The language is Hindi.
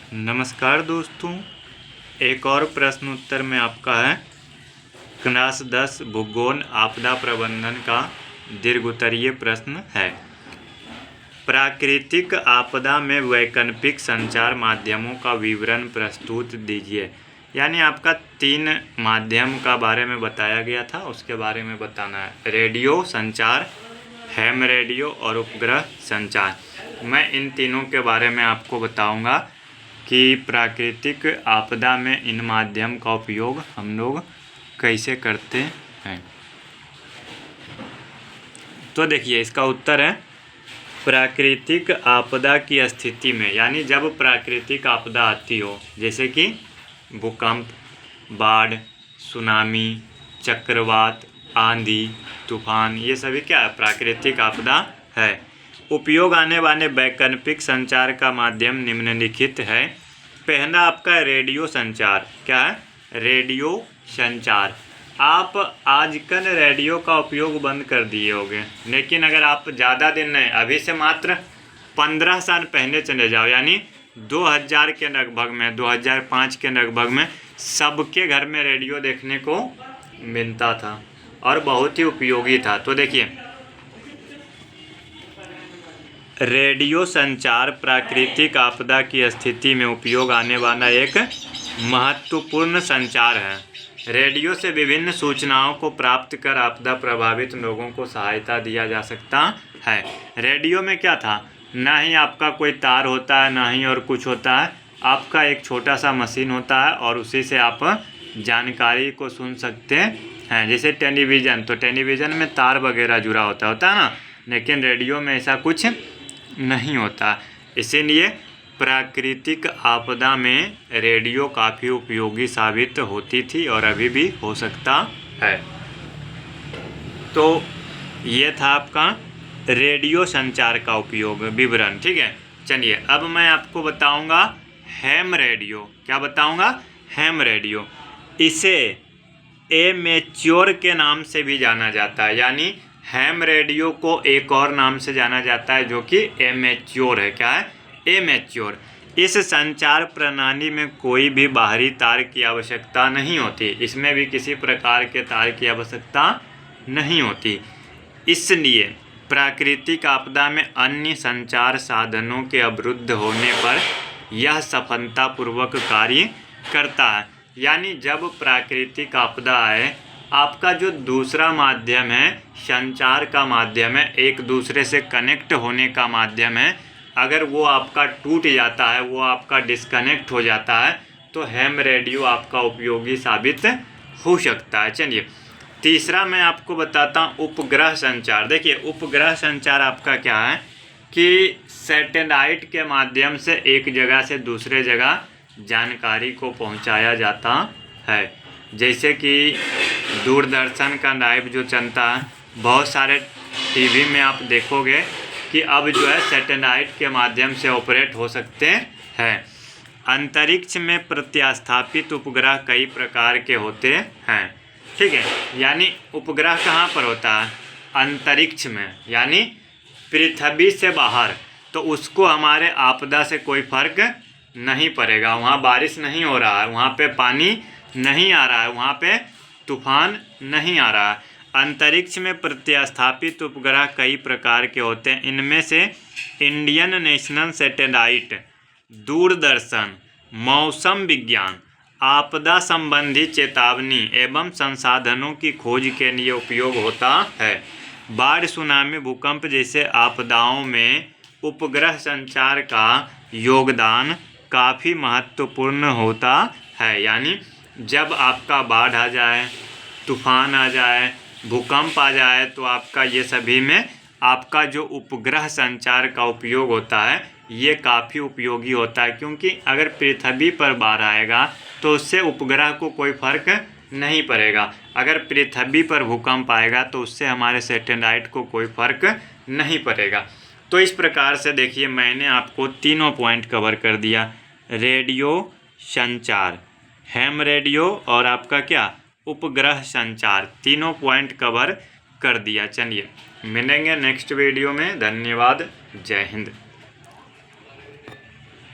नमस्कार दोस्तों, एक और प्रश्न उत्तर में आपका है। क्लास 10 भूगोल आपदा प्रबंधन का दीर्घोत्तरीय प्रश्न है। प्राकृतिक आपदा में वैकल्पिक संचार माध्यमों का विवरण प्रस्तुत दीजिए। यानी आपका 3 माध्यम का बारे में बताया गया था, उसके बारे में बताना है। रेडियो संचार, हैम रेडियो और उपग्रह संचार। मैं इन तीनों के बारे में आपको बताऊंगा कि प्राकृतिक आपदा में इन माध्यम का उपयोग हम लोग कैसे करते हैं। तो देखिए, इसका उत्तर है प्राकृतिक आपदा की स्थिति में, यानी जब प्राकृतिक आपदा आती हो, जैसे कि भूकंप, बाढ़, सुनामी, चक्रवात, आंधी, तूफान, ये सभी क्या है? प्राकृतिक आपदा है। उपयोग आने वाले वैकल्पिक संचार का माध्यम निम्नलिखित है। पहला आपका रेडियो संचार। क्या है? रेडियो संचार। आप आजकल रेडियो का उपयोग बंद कर दिए होंगे, लेकिन अगर आप ज़्यादा दिन नहीं, अभी से मात्र 15 साल पहले चले जाओ, यानी 2000 के लगभग में, 2005 के लगभग में सबके घर में रेडियो देखने को मिलता था और बहुत ही उपयोगी था। तो देखिए, रेडियो संचार प्राकृतिक आपदा की स्थिति में उपयोग आने वाला एक महत्वपूर्ण संचार है। रेडियो से विभिन्न सूचनाओं को प्राप्त कर आपदा प्रभावित लोगों को सहायता दिया जा सकता है। रेडियो में क्या था? ना ही आपका कोई तार होता है, ना ही और कुछ होता है। आपका एक छोटा सा मशीन होता है और उसी से आप जानकारी को सुन सकते हैं। जैसे टेलीविज़न, तो टेलीविज़न में तार वगैरह जुड़ा होता है ना, लेकिन रेडियो में ऐसा कुछ नहीं होता। इसीलिए प्राकृतिक आपदा में रेडियो काफ़ी उपयोगी साबित होती थी और अभी भी हो सकता है। तो ये था आपका रेडियो संचार का उपयोग विवरण। ठीक है, चलिए अब मैं आपको बताऊंगा हैम रेडियो। क्या बताऊंगा? Ham radio. इसे एमेच्योर के नाम से भी जाना जाता है, यानी हैम रेडियो को एक और नाम से जाना जाता है जो कि एमेच्योर है। क्या है? एमेच्योर। इस संचार प्रणाली में कोई भी बाहरी तार की आवश्यकता नहीं होती। इसमें भी किसी प्रकार के तार की आवश्यकता नहीं होती। इसलिए प्राकृतिक आपदा में अन्य संचार साधनों के अवरुद्ध होने पर यह सफलतापूर्वक कार्य करता है। यानी जब प्राकृतिक आपदा आए, आपका जो दूसरा माध्यम है, संचार का माध्यम है, एक दूसरे से कनेक्ट होने का माध्यम है, अगर वो आपका टूट जाता है, वो आपका डिस्कनेक्ट हो जाता है, तो हैम रेडियो आपका उपयोगी साबित हो सकता है। चलिए, तीसरा मैं आपको बताता हूँ उपग्रह संचार। देखिए, उपग्रह संचार आपका क्या है कि सैटेलाइट के माध्यम से एक जगह से दूसरे जगह जानकारी को पहुँचाया जाता है। जैसे कि दूरदर्शन का लाइव जो चलता है, बहुत सारे टीवी में आप देखोगे कि अब जो है सैटेलाइट के माध्यम से ऑपरेट हो सकते हैं। अंतरिक्ष में प्रतिस्थापित उपग्रह कई प्रकार के होते हैं। ठीक है, यानी उपग्रह कहाँ पर होता है? अंतरिक्ष में, यानी पृथ्वी से बाहर। तो उसको हमारे आपदा से कोई फर्क नहीं पड़ेगा। वहाँ बारिश नहीं हो रहा है, वहाँ पे पानी नहीं आ रहा है, वहाँ पे तूफान नहीं आ रहा है। अंतरिक्ष में प्रतिस्थापित उपग्रह कई प्रकार के होते हैं। इनमें से इंडियन नेशनल सैटेलाइट, दूरदर्शन, मौसम विज्ञान, आपदा संबंधी चेतावनी एवं संसाधनों की खोज के लिए उपयोग होता है। बाढ़, सुनामी, भूकंप जैसे आपदाओं में उपग्रह संचार का योगदान काफ़ी महत्वपूर्ण होता है। यानी जब आपका बाढ़ आ जाए, तूफान आ जाए, भूकंप आ जाए, तो आपका ये सभी में आपका जो उपग्रह संचार का उपयोग होता है, ये काफ़ी उपयोगी होता है। क्योंकि अगर पृथ्वी पर बाढ़ आएगा तो उससे उपग्रह को कोई फर्क नहीं पड़ेगा। अगर पृथ्वी पर भूकंप आएगा तो उससे हमारे सैटेलाइट को कोई फर्क नहीं पड़ेगा। तो इस प्रकार से देखिए, मैंने आपको तीनों पॉइंट कवर कर दिया। रेडियो संचार, हैम रेडियो और आपका क्या? उपग्रह संचार, तीनों पॉइंट कवर कर दिया। चलिए, मिलेंगे नेक्स्ट वीडियो में। धन्यवाद। जय हिंद।